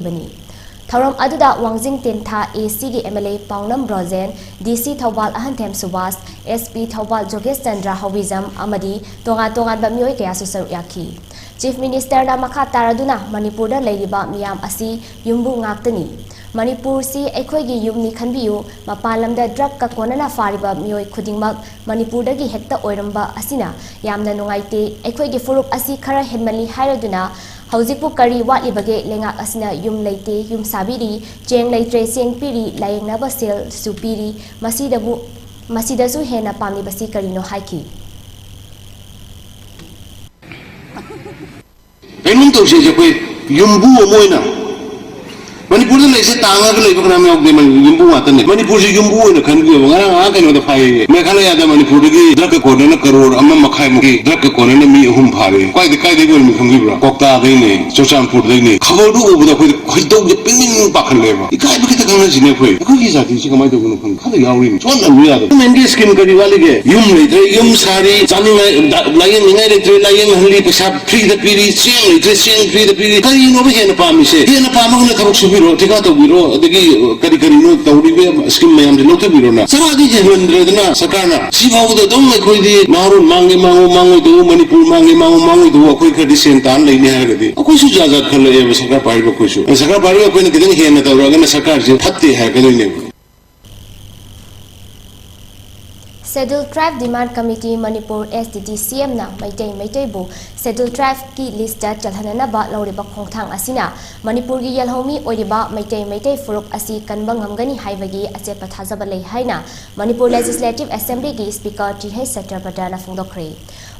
bani Tharam aduda Wangjing Tintha AC gi MLA Paunam Brozen DC Thawbal Ahanthem Subas SP Thawbal Jogesh Chandra Hawizam amadi tonga ba mioi kaya su saru yaki Chief Minister na makha taraduna Manipur da leiriba miyam asi yumbu ngaktani Manipur si ekhoi gi yumni khanbiyu mapalam da drug ka konana fariba mioi khudingmak Manipur da gi hekta oiramba asina yamna nungaite ekhoi gi furup asi khara henmali hairaduna Hauzipu kari watli bage lengak asina yum leite yum sabiri cheng leitre seng piri layeng na basel supiri masidasu hena pamni basi karino haiki Emun to se koi yumbu moina Manipur le se tanga ke le ko na me ok de yumbu atane Manipur se yumbu ne khan gi ngara a ke no da phai me khala ya da Manipur gi drak ko ne karor amma makhai mu gi drak ko ne mi hum phare kai de gol mi kham gi bra kokta de ne chocham pur de ne khabar du obu da khoi do ge ping pa khan le ba kai ba ke ta kan ji ne khoi ko gi sa ti si kamai do ko kham kha de yaw ri chon na mi ya da men gi skin kari wali ge yum le tre yum sari chani layen ni ngai le tre layen hli pesa free da piri sing le tre sing free da piri kai no be ne pa mi se ne pa ma ne thabuk su Tika to biro, degi kari no tauri be skim mayam de note biro na. Sara di jehundre na sakana. Siwa uda dong me koi di marun mangi do Manipur mangi do koi kadi sentan le ni hai kadi. Koi su jaza khale e sakar pari ko koi su. Sakar pari ko ne kideng he na taura na sakar je phatte hai kadi ne. Scheduled Tribe Demand Committee Manipur SDT CM na Maitai bu Scheduled Tribe ki list da chalhanana ba lauriba khongthang asina Manipur gi yalhomi oiriba Maitai furup asi kanba ngamgani haibagi ache pathajaba lei haina Manipur Legislative Assembly gi Speaker TH Satrapatana phongdokre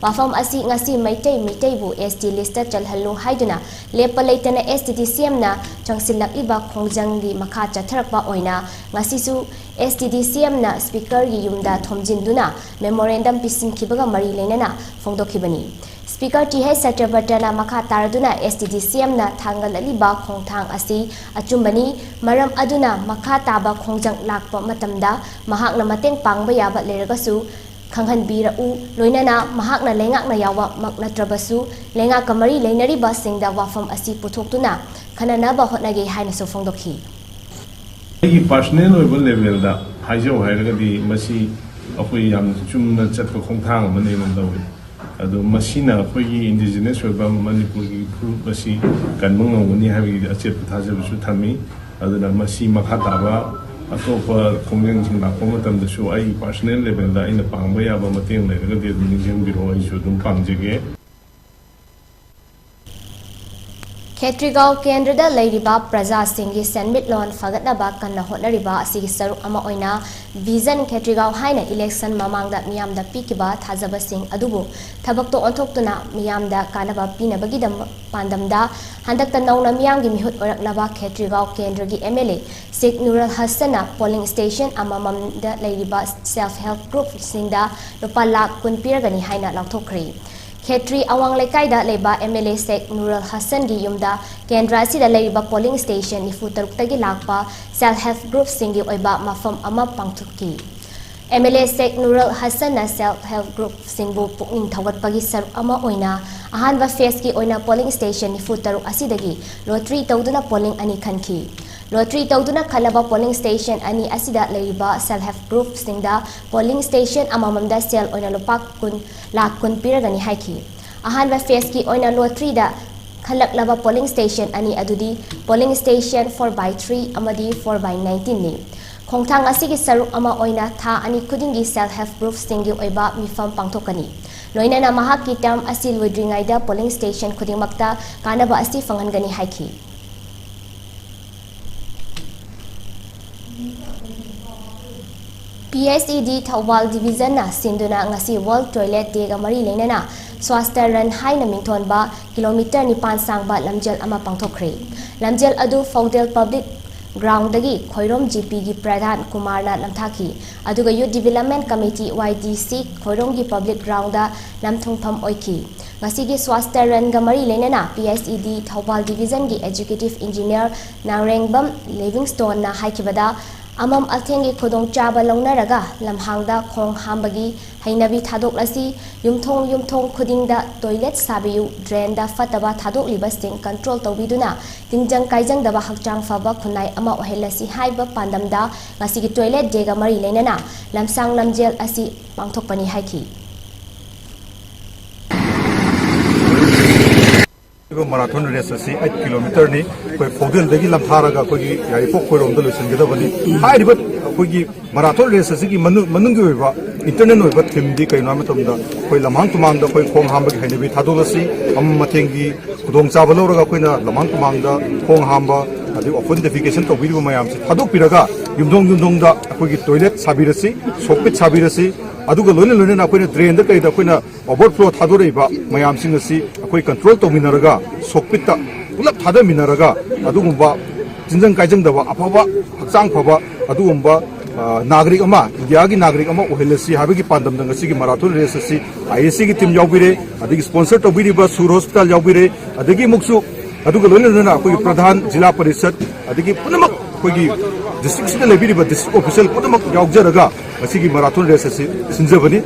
wafam asi ngasi Maitai bu ST list da chalhallu haiduna lepa leitana SDT CM na changsilakiba khongjang gi makha chatharakba oina ngasi su SDT CM na Speaker gi yumda thomjin duna memorandum pisin khibaga mari leinana phongdokhibani Speaker TH Satrapatana makha taraduna SDT CM na thangal aliba khongthang asi achumbani maram aduna makha taba khongjang lakpa matamda mahakna mateng pangba yaba leragasu khanghan bira u loinana mahakna lengak na yawa makna trabasu lengak kamari leinari ba singda wafam asi puthokuna khanana ba hotnage haina so phongdokhi I personal level da haijo hairagadi masi akoi yam chumna chatko khongthang mane mandawi ado masina akoi indigenous weba Manipur gi group masi kanmang ngoni habi achet thaje su thami aduna masi makha taba atopa khongjang jing la komatam da su ai personal level da ina pangba ya ba mateng leiragadi ningjang biro ai su dum pangjege Khetrigao Kendra da Lairiba Praja Singhi Senmit Lon Fagatnaba Kanna Hotnariba Asigi Saru Ama Oina Vision Khetrigao Haina Election Mamangda Miyamda Pikiba Thajaba Singh Adubu Thabakto Onthoktuna Miyamda Kanaba Pinabagidam Pandamda Handakta Nauna Miyamgi Mihut Oraklaba Khetrigao Kendra gi MLA Sheikh Nurul Hassana Polling Station Amamamda Lairiba Self-Help Group Singda Lupa Lak Kun Piragani Haina Lauthokri Khetri awang lekai da leba MLA Sheikh Nurul Hassan gi yumda Kendra si da leba polling station ni futaruk tagi lakpa self-help group singi oiba mafam ama pangthuki MLA Sheikh Nurul Hassan na self-help group singbu pukning thawat pagi sar ama oina ahanba face ki oina polling station ni futaruk asidagi lottery tawduna polling ani khanki Lottery tawduna khalaba polling station ani asida leriba self-help group singda polling station amamamda sel oina lupak kun piragani haiki ahanba face ki oina lottery da khalaklaba polling station ani adudi polling station 4/3 amadi 4/19 ni khongthang asigi saru ama oina tha ani khudingi self-help group singi oiba mifam pangthokani loinana mahaki term asil widringaida polling station khudingmakta kanaba asi fanghangani haiki PSED Thawbal Division na sinduna ngasi World Toilet Day ga mari leinana swasta run haina mingthon ba kilometer ni pan sang ba lamjal ama pangthokre lamjal adu Faudel Public Ground dagi Khoirom GP gi Pradhan Kumar na lamthaki aduga Youth Development Committee YDC Khoirom gi Public Ground da lamthongpham oiki ngasi gi swasta run ga mari leinana PSED Thawbal Division gi Executive Engineer Narengbam Livingstone na haikibada Amam althengi khudong chaba launaraga lamhangda khong hambagi hainabi thadok lasi yumthong khudingda toilet sabiyu drain da fataba thadok libasting control tawbiduna tingjang kaijang daba hakchang faba khunai ama ohelasi haiba pandamda ngasigi toilet jega mari leinana lamsang lamjel asi pangthokpani haiki marathon race asi 8 kilometer ni koi fogel dagi lamtharaga koi yaripok koi romda losinggeda bani hairiba koi marathon race asi ki manungi oiba internal oiba thim di kai nama tamda koi lamhang tumang da koi khong hamba gi hainabi thadolasi am mathengi khudong chaba lawraga koi na lamhang tumang da khong hamba adi open defecation to biru mayam si thadok piraga yumdong da koi toilet sabirasi sokpit sabirasi aduga loine na koi drain da kai da koi na overflow thadoreba mayam sing asi koi control to minaraga sokpita pulap thada minaraga adugumba jinjang kaijang da afaba hakchang phaba adugumba नागरिक India की नागरिक ओहलसी हाबी पादम की marathon race IAC की टीम याबीरे स्पॉन्सर तौबीब सूर हॉस्पिटल याबीरे लोनना प्रधान जिला परिषद पुनमक डिस्ट्रिक्ट लेबीब डिस्ट्रिक्ट ऑफिशियल पुनमक यावजरगा मराथन रेस सिंजबनी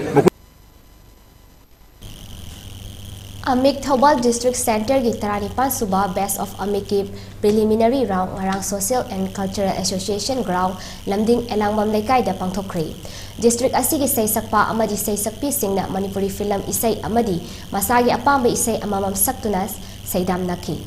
Amik Thobal District Center की 35 सुबह Best of Amik की preliminary round ngarang Social and Cultural Association ground lamding elangmam lekai da pangthokri district asigi seisakpa amadi seisakpi singna Manipuri film isai amadi masagi apamba isai amamam saktuna seidam nakhi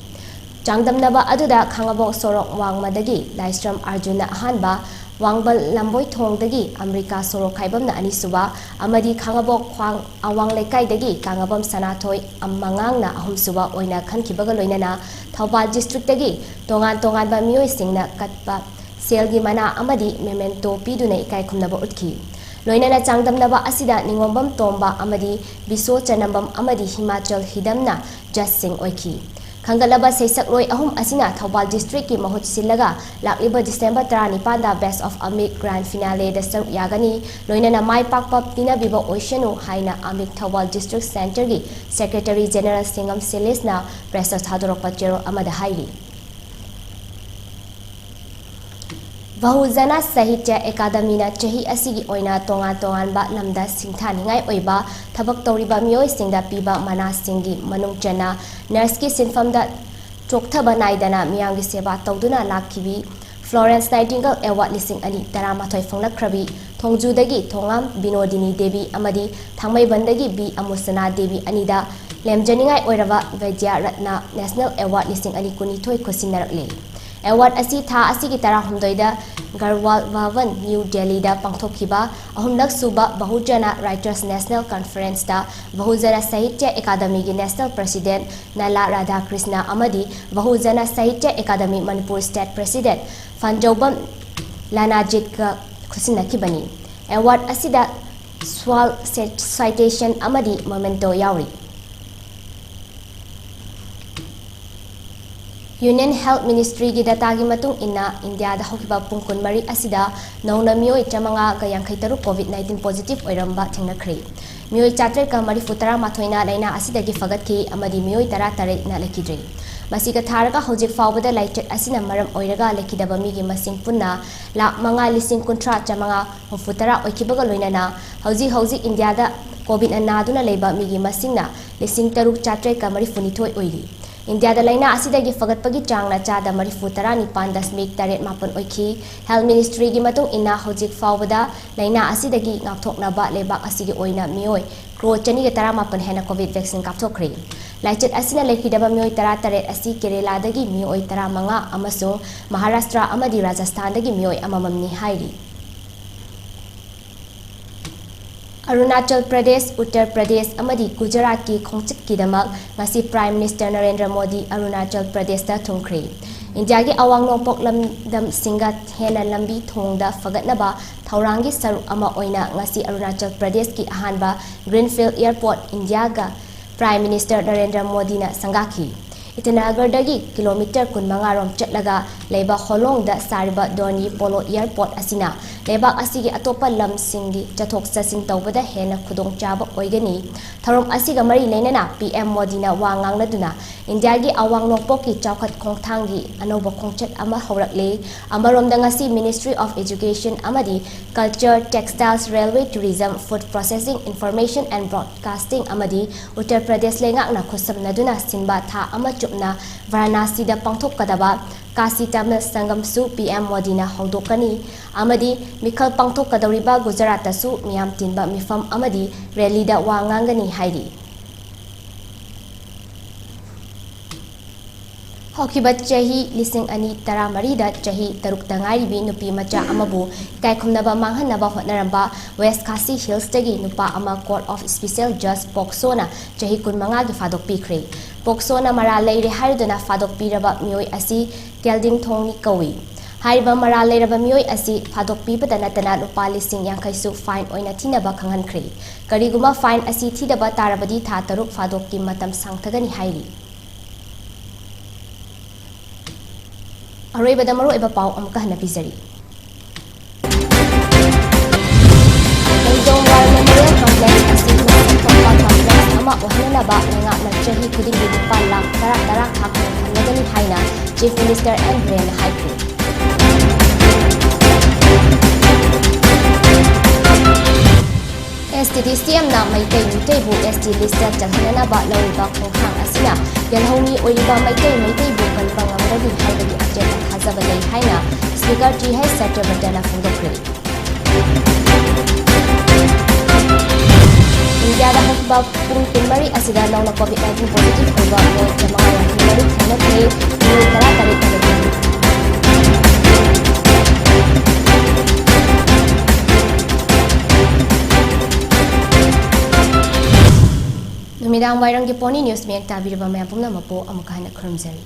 changdamnaba aduda khangabok sorok wangmadagi Laistram Arjuna ahanba Wangbal Lamboy Thongdagi America Sorok Khaibamna Anisuba Amadi Khangabok Khwang Awang Lekaidagi Kangabam Sanathoy Amangangna Ahumsuba Oina Khankibaga Loinana Thobal District dagi tongan ba mioi singna katpa selgi mana amadi memento piduna ikai khumnaba utki loinana changdamnaba asida ningombam tomba amadi biso chanambam amadi Himachal Hidamna Just Sing oiki Kangalaba Seisak Roy Ahum Asina Thobal District ki mahut silaga lakliba December 19 da Best of Amik Grand Finale da saruk yagani loinana mai pakpa pina biba oishanu haina Amik Thobal District Center ki Secretary General Singam Silisna press thadorokpa chero amada hairi Bahujana Sahitya Academy na chahi asigi oina tongan ba lamda singthaningai oiba thabak toriba mioi singda piba mana singi manungchana nurse ki sinfamda chokthaba naidana miyamgi seba tawduna lakhibi Florence Nightingale Award lising ani taramathoi phonglakrabi Thongjudagi Thongam Binodini Devi amadi Thangmaibandagi B Amusana Devi anida lemjaningai oiraba Vidya Ratna National Award lising ani kunithoi khosinnarakle Award asi tha asi ki tara humdoida Garwal Bhavan New Delhi da pangthokhiba ahumlak suba Bahujana Writers National Conference da Bahujana Sahitya Academy ki National President Nala Radha Krishna amadi Bahujana Sahitya Academy Manipur State President Fanjobam Lanajit ka khusinakibani Award asida swal citation amadi memento yauri Union Health Ministry ki data gi matung inna India da hokiba pungkun mari asida nauna mioi chamanga ga yankhaitaru COVID-19 positive oiramba thingnakhri mioi chatre ka mari futara mathoina laina asida gi fagatki amadi mioi tara tare na lekidre masiga tharaka hojik fawbada laichet asina maram oiraga lekidaba mi gi masing punna lak manga lising kuntra chamanga hofutara oikibaga loinana hauji India da COVID anaduna leiba mi gi masingna lising taruk chatre ka mari funithoi oiri India da laina asidagi fagatpagi changna chada marifu 19.8 oiki Health Ministry gi matung ina hojik fawbada laina asidagi ngakthokna ba lebak asigi oina mioi kro chani ge 18 hena covid vaccine kapthokri laichet asina lekhidaba mioi 13 asi Kerala dagi mioi 15 amasung Maharashtra amadi Rajasthan dagi mioi amamamni hairi Arunachal Pradesh, Uttar Pradesh, amadi Gujarat ki khongchit ki damak ngasi Prime Minister Narendra Modi Arunachal Pradesh da thungkhri. India ki awang nopok lamdam singa hena lambi thongda fagatnaba thaurangi saruk ama oina ngasi Arunachal Pradesh ki ahanba Greenfield Airport India ga Prime Minister Narendra Modi na sangakhi. Itanagardagi kilometer 15 chatlaga leiba Holongda sariba Dorni Polo Airport asina lebak asigi atopa lamsinggi chathok chasin tawbada hena khudong chaba oigani tharom asiga mari leinana PM Modi na wangang laduna India gi awang nokpoki chawkhat khongthangi anoba khongchat ama horakle amarom dangasi Ministry of Education amadi Culture, Textiles, Railway, Tourism, Food Processing, Information and Broadcasting amadi Uttar Pradesh lengak na khosam naduna sinba tha ama chupna Varanasi da pangthok kadaba Kasi Tamil Sangam su PM Modi na hongdokani amadi Mikhal pangthok kadawriba Gujarat su miyam tinba mifam amadi rally da wangangani haidi Hokiba chahi lising ani taramari da chahi taruk tangari bi nupi macha amabu kaikhumnaba manghanaba hotnaramba West Khasi Hills tagi nupa ama Court of Special Judge Poksona chahi kunmanga gi fadok pikre Poksona mara leire hariduna fadok piraba mioi asi Kelding Thongni kawi Hariba mara leiraba mioi asi fadok pibada natana nupa lising yankaisu fine oina thinaba khanghankre kariguma fine asi thidaba tarabadi tha taruk fadok ki matam sangthagani hairi Aroibada maro eba pau amka hana pizari. Tengdong War Memorial Complex asing Tempat Complex ama wahana ba nga na chahi kuding di pala tarak hak hanagani haina Chief Minister and Brian Haiku. STDCM na Maitay bu ST listed janghana ba lawiba khonghang asina yalhongi oiba Maitay bu kalpang amradi haibagi ajeta hazabalai haina Speaker G H Satyabardana phongdokre India da hokba pung pinmari asida launa COVID-19 positive hoba mo jamanga yankimari thanakre ni tara tarik talagi Numidang wairang giponi news mi ang tabiraba mayapong na mapo amukahana krumzari.